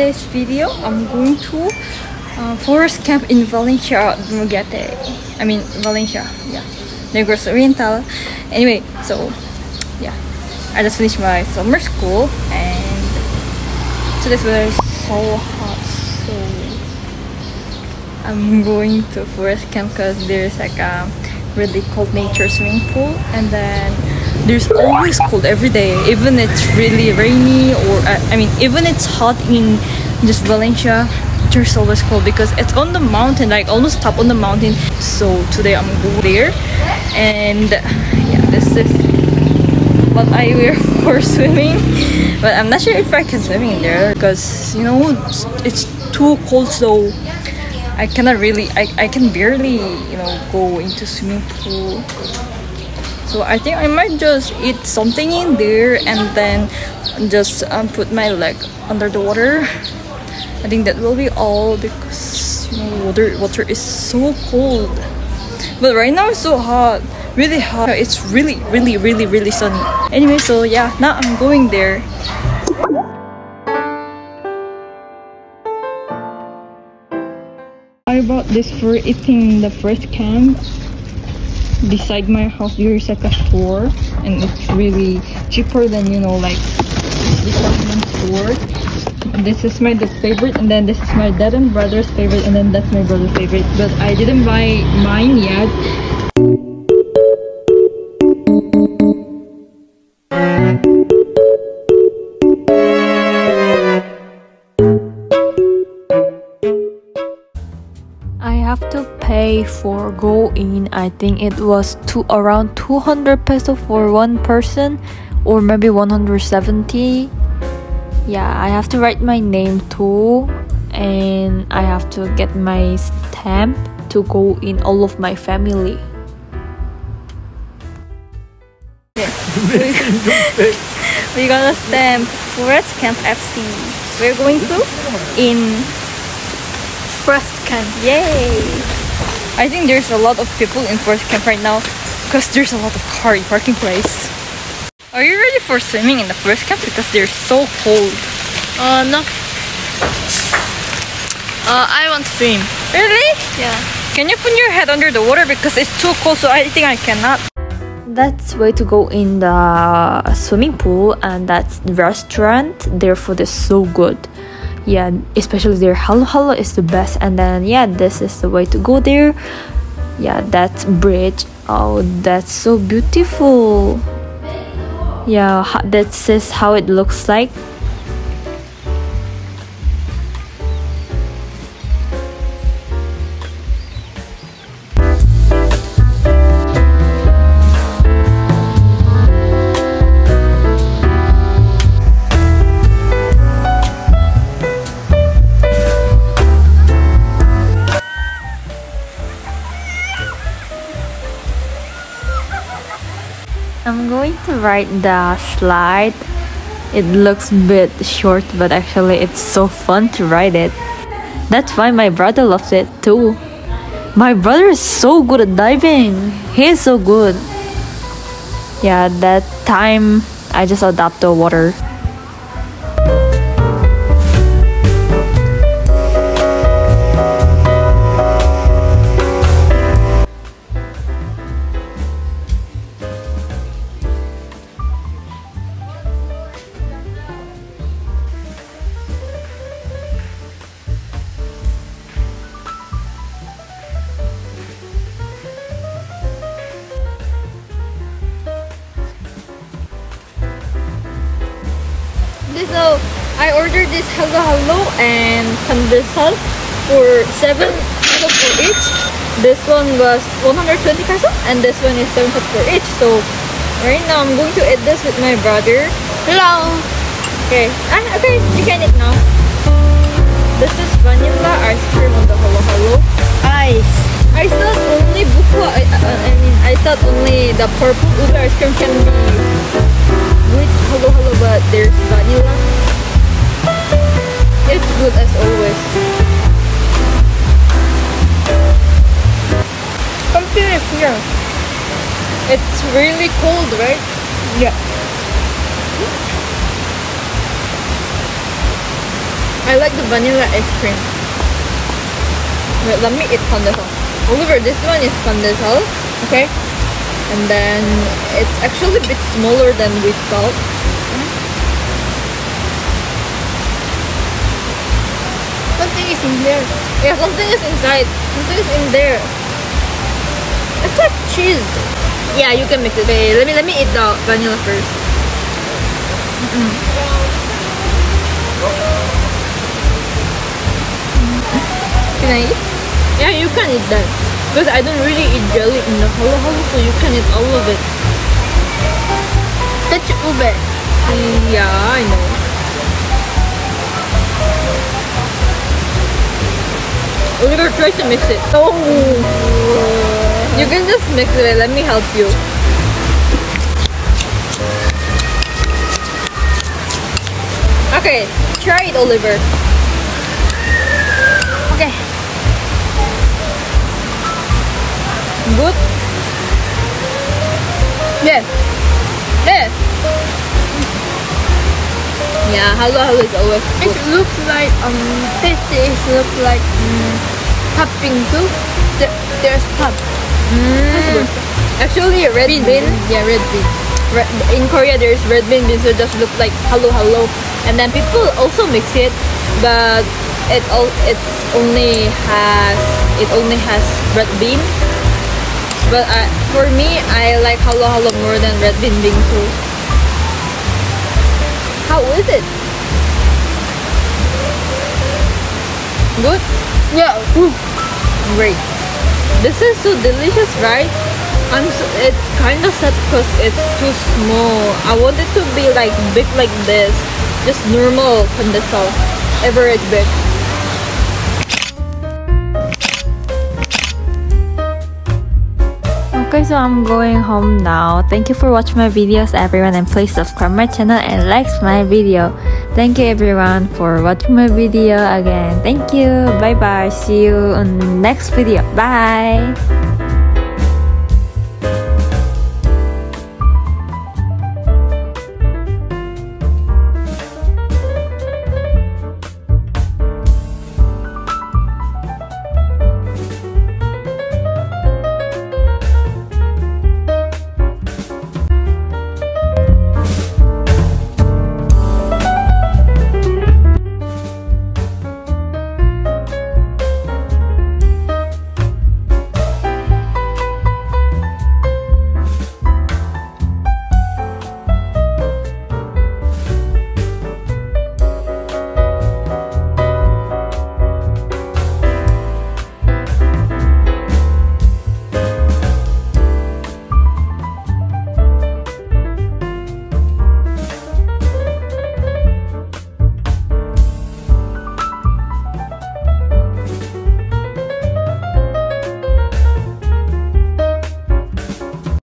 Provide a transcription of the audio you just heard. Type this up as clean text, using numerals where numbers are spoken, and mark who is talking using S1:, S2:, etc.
S1: today's video, I'm going to forest camp in Valencia, Immigrated. I mean Valencia, yeah, Negros Oriental. Anyway, so yeah, I just finished my summer school and today's weather is so hot, so I'm going to forest camp because there's like a really cold nature swimming pool, and then there's always cold every day, even it's really rainy, or I mean even it's hot in just Valencia, there's always cold because it's on the mountain, like almost top on the mountain. So today I'm going there, and yeah, this is what I wear for swimming, but I'm not sure if I can swim in there because you know it's too cold, so I cannot really, I can barely, you know, go into swimming pool. So I think I might just eat something in there and then just put my leg under the water. I think that will be all because you know water is so cold. But right now it's so hot, really hot. It's really sunny. Anyway, so yeah, now I'm going there. I bought this for eating the first camp. Beside my house there is like a store, and it's really cheaper than, you know, like department store. This is my favorite, and then this is my dad and brother's favorite, and then that's my brother's favorite, but I didn't buy mine yet. I have to pay for go in. I think it was around 200 peso for one person, or maybe 170. Yeah, I have to write my name too, and I have to get my stamp to go in all of my family. We're gonna stamp Forest Camp FC. We're going to in Forest Camp, yay! I think there's a lot of people in Forest Camp right now because there's a lot of car parking place. Are you ready for swimming in the Forest Camp because they're so cold? No. I want to swim. Really? Yeah. Can you put your head under the water because it's too cold, so I think I cannot. That's way to go in the swimming pool, and that's the restaurant. Their food is so good. Yeah, especially their halo is the best. And then yeah, this is the way to go there. Yeah, that bridge, oh, that's so beautiful. Yeah, this is how it looks like. I'm going to ride the slide. It looks a bit short, but actually it's so fun to ride it. That's why my brother loves it too. My brother is so good at diving. He is so good. Yeah, that time I just adapt the water. So I ordered this halo and pandesal for 7 pesos for each. This one was 120 pesos and this one is 7 pesos for each. So right now I'm going to eat this with my brother. Hello. Okay. Okay, you can eat now. This is vanilla ice cream on the halo. Ice. I thought only buko. I thought only the purple ube ice cream can be with halo, but there's vanilla. It's good as always. Come here. It's really cold, right? Yeah. I like the vanilla ice cream. Wait, let me eat pandesal. Oliver, this one is pandesal, okay? And then it's actually a bit smaller than we thought.
S2: Something is in there.
S1: Yeah, something is inside. Something is in there. It's like cheese. Yeah, you can mix it. Okay, let me eat the vanilla first. Can I eat? Yeah, you can eat that. Because I don't really eat jelly in the halo halo, so you can eat all of it.
S2: That's ube.
S1: Yeah, I know. Oliver, try to mix it. Oh! You can just mix it. Let me help you. Okay, try it, Oliver.
S2: Okay.
S1: Good?
S2: Yes.
S1: Yes. Yeah, halo is always
S2: It
S1: good.
S2: looks like tasty. It looks like topping too. There's top.
S1: Actually, red bean.
S2: Yeah, red bean.
S1: In Korea, there's red bean beans, so it just looks like halo, and then people also mix it, but it only has red bean. But for me, I like halo more than red bean bingsu. How is it? Good?
S2: Yeah.
S1: Great. This is so delicious, right? It's kind of sad because it's too small. I want it to be like big like this. Just normal pandesal. Average big. Okay, so I'm going home now. Thank you for watching my videos, everyone, and please subscribe my channel and like my video. Thank you everyone for watching my video again. Thank you. Bye bye. See you on next video. Bye.